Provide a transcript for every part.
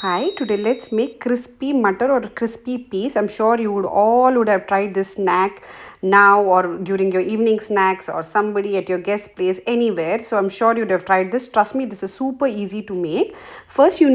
Hi, today let's make crispy matar or crispy peas. I'm sure you would have tried this snack now or during your evening snacks or somebody at your guest place anywhere. So I'm sure you'd have tried this. Trust me, this is super easy to make. First, you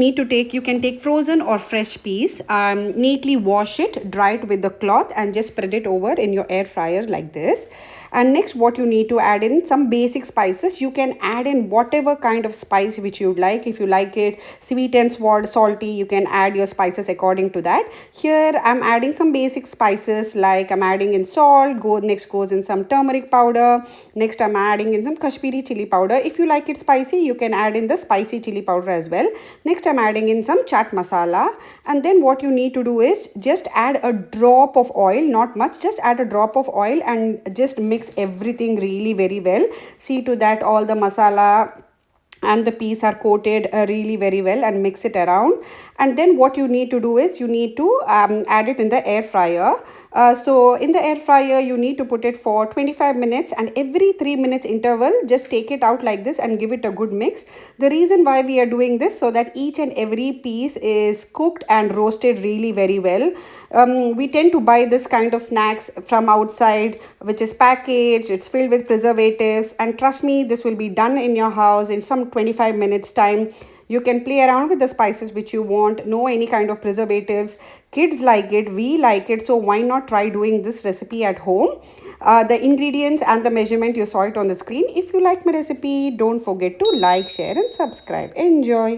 can take frozen or fresh peas, neatly wash it, dry it with the cloth and just spread it over in your air fryer like this. And next, what you need to add in some basic spices. You can add in whatever kind of spice which you'd like. If you like it sweet and salty, you can add your spices according to that. Here I'm adding some basic spices, like I'm adding in salt. Next goes in some turmeric powder. Next I'm adding in some Kashmiri chili powder. If you like it spicy, you can add in the spicy chili powder as well. Next I'm adding in some chaat masala. And then what you need to do is just add a drop of oil, not much, just add a drop of oil and just mix everything really very well. See to that all the masala and the peas are coated really very well, and mix it around. And then what you need to do is you need to add it in the air fryer. So in the air fryer you need to put it for 25 minutes, and every 3 minutes interval just take it out like this and give it a good mix. The reason why we are doing this, so that each and every piece is cooked and roasted really very well. We tend to buy this kind of snacks from outside, which is packaged, it's filled with preservatives, and trust me, this will be done in your house in some 25 minutes time. You can play around with the spices which you want, no any kind of preservatives. Kids like it, we like it, so why not try doing this recipe at home? The ingredients and the measurement, you saw it on the screen. If you like my recipe, don't forget to like, share and subscribe. Enjoy.